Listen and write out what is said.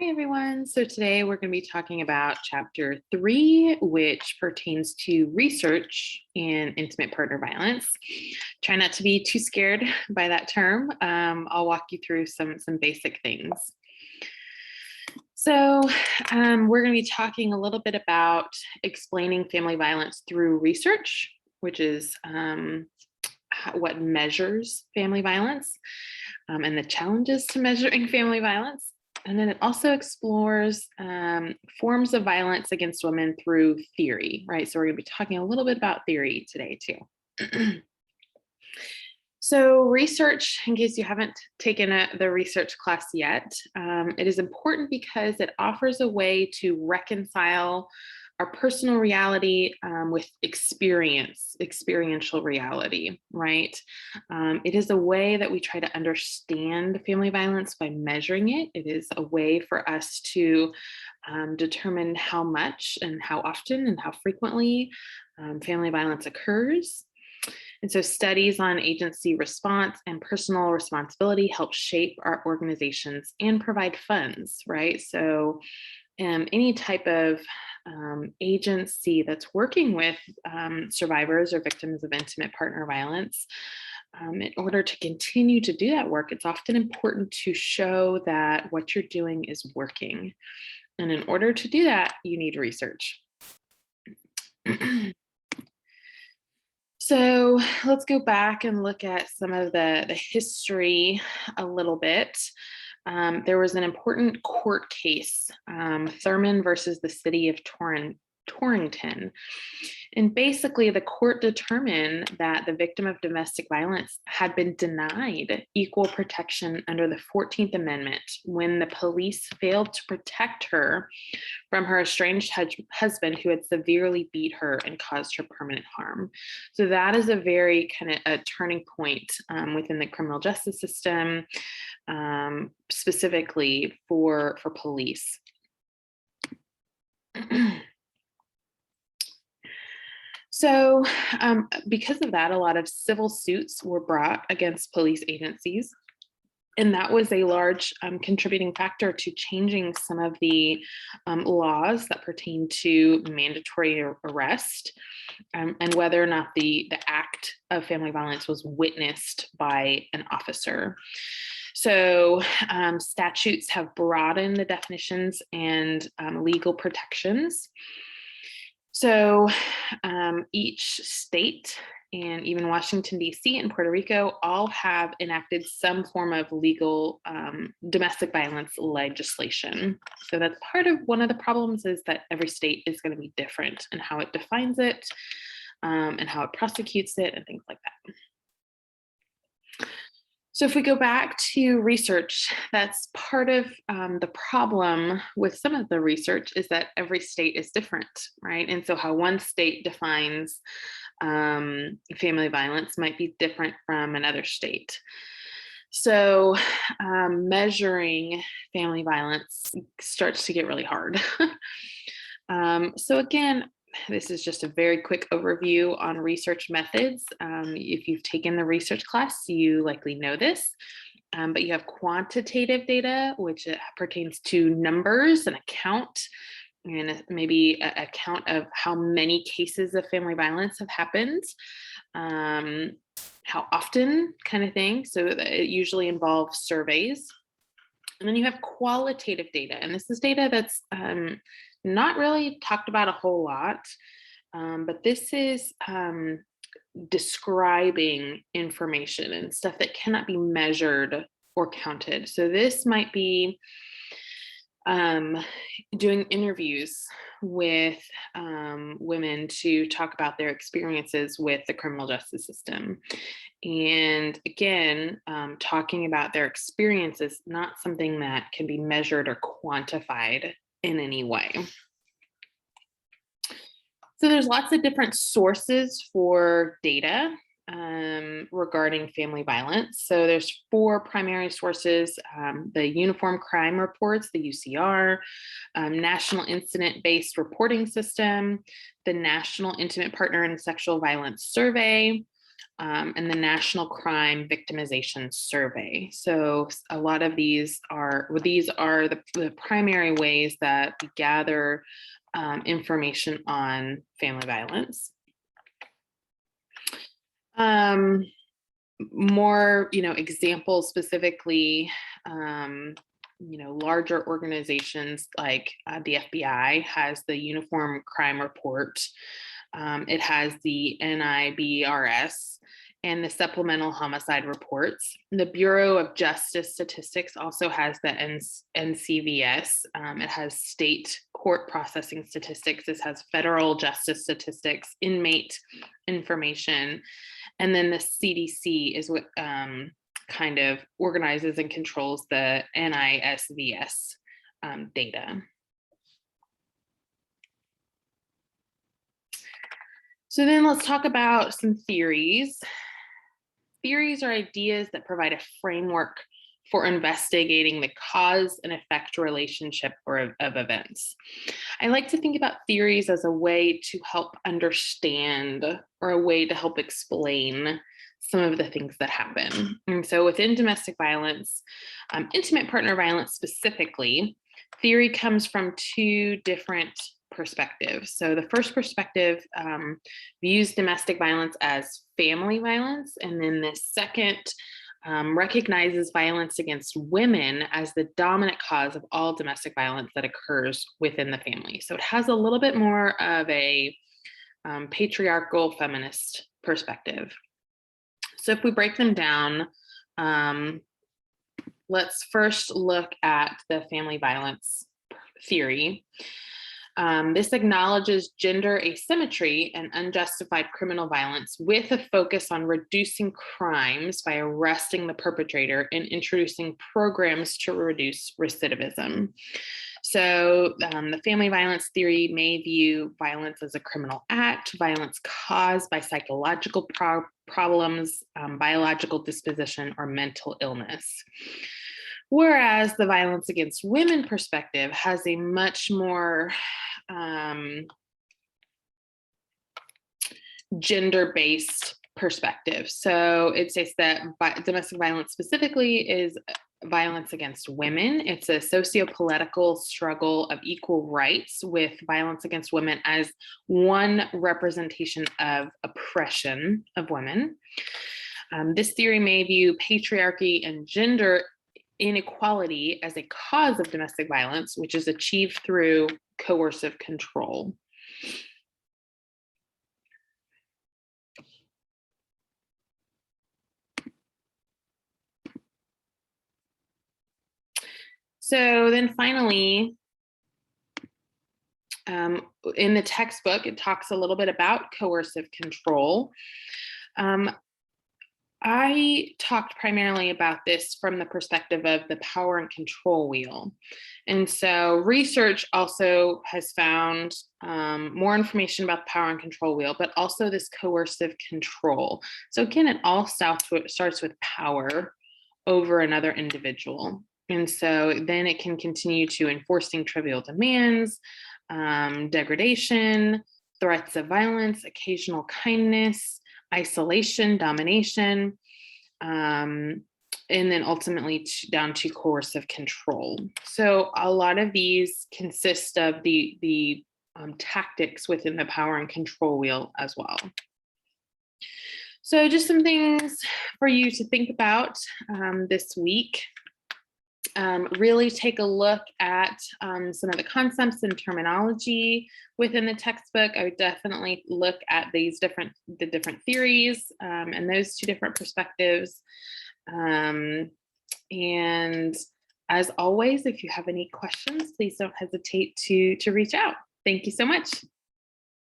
Hi, everyone. So today we're going to be talking about chapter 3, which pertains to research in intimate partner violence. Try not to be too scared by that term. I'll walk you through some basic things. So we're going to be talking a little bit about explaining family violence through research, which is what measures family violence and the challenges to measuring family violence. And then it also explores forms of violence against women through theory, right? So we're going to be talking a little bit about theory today too. So research, in case you haven't taken the research class yet, it is important because it offers a way to reconcile our personal reality with experiential reality, right? It is a way that we try to understand family violence by measuring it. It is a way for us to determine how much and how often and how frequently family violence occurs. And so studies on agency response and personal responsibility help shape our organizations and provide funds, right? So any type of agency that's working with survivors or victims of intimate partner violence, in order to continue to do that work, it's often important to show that what you're doing is working. And in order to do that, you need research. So let's go back and look at some of the history a little bit. There was an important court case, Thurman versus the city of Torrington. And basically, the court determined that the victim of domestic violence had been denied equal protection under the 14th Amendment when the police failed to protect her from her estranged husband who had severely beat her and caused her permanent harm. So that is a very kind of a turning point within the criminal justice system, specifically for police. So because of that, a lot of civil suits were brought against police agencies. And that was a large contributing factor to changing some of the laws that pertain to mandatory arrest and whether or not the act of family violence was witnessed by an officer. So statutes have broadened the definitions and legal protections. So each state and even Washington, D.C. and Puerto Rico all have enacted some form of legal domestic violence legislation. So that's part of one of the problems is that every state is going to be different in how it defines it and how it prosecutes it and things like that. So if we go back to research, that's part of the problem with some of the research is that every state is different, right? And so how one state defines family violence might be different from another state. So measuring family violence starts to get really hard. So again, this is just a very quick overview on research methods. If you've taken the research class, you likely know this, but you have quantitative data, which pertains to numbers and a count, and maybe a count of how many cases of family violence have happened, how often kind of thing. So it usually involves surveys. And then you have qualitative data, and this is data that's not really talked about a whole lot, but this is describing information and stuff that cannot be measured or counted. So this might be doing interviews with women to talk about their experiences with the criminal justice system. And again, talking about their experiences, not something that can be measured or quantified in any way. So there's lots of different sources for data regarding family violence. So there's 4 primary sources: the Uniform Crime Reports, the UCR, National Incident-Based Reporting System, the National Intimate Partner and Sexual Violence Survey, and the National Crime Victimization Survey. So a lot of these are the primary ways that we gather information on family violence. More, examples specifically, larger organizations like the FBI has the Uniform Crime Report. It has the NIBRS and the Supplemental Homicide Reports. The Bureau of Justice Statistics also has the NCVS. It has state court processing statistics. This has federal justice statistics, inmate information. And then the CDC is what kind of organizes and controls the NISVS data. So then let's talk about some theories. Theories are ideas that provide a framework for investigating the cause and effect relationship of events. I like to think about theories as a way to help understand or a way to help explain some of the things that happen. And so within domestic violence, intimate partner violence specifically, theory comes from two different perspectives. So the first perspective views domestic violence as family violence, and then the second recognizes violence against women as the dominant cause of all domestic violence that occurs within the family. So it has a little bit more of a patriarchal feminist perspective. So if we break them down, let's first look at the family violence theory. This acknowledges gender asymmetry and unjustified criminal violence with a focus on reducing crimes by arresting the perpetrator and introducing programs to reduce recidivism. So the family violence theory may view violence as a criminal act, violence caused by psychological problems, biological disposition, or mental illness. Whereas the violence against women perspective has a much more gender-based perspective. So it says that domestic violence specifically is violence against women. It's a socio-political struggle of equal rights, with violence against women as one representation of oppression of women. This theory may view patriarchy and gender inequality as a cause of domestic violence, which is achieved through coercive control. So then finally, in the textbook, it talks a little bit about coercive control. I talked primarily about this from the perspective of the power and control wheel. And so research also has found more information about the power and control wheel, but also this coercive control. So again, it all starts with power over another individual. And so then it can continue to enforcing trivial demands, degradation, threats of violence, occasional kindness, isolation, domination, and then ultimately down to coercive control. So a lot of these consist of the tactics within the power and control wheel as well. So just some things for you to think about this week. Really take a look at some of the concepts and terminology within the textbook. I would definitely look at the different theories and those two different perspectives. And as always, if you have any questions, please don't hesitate to reach out. Thank you so much.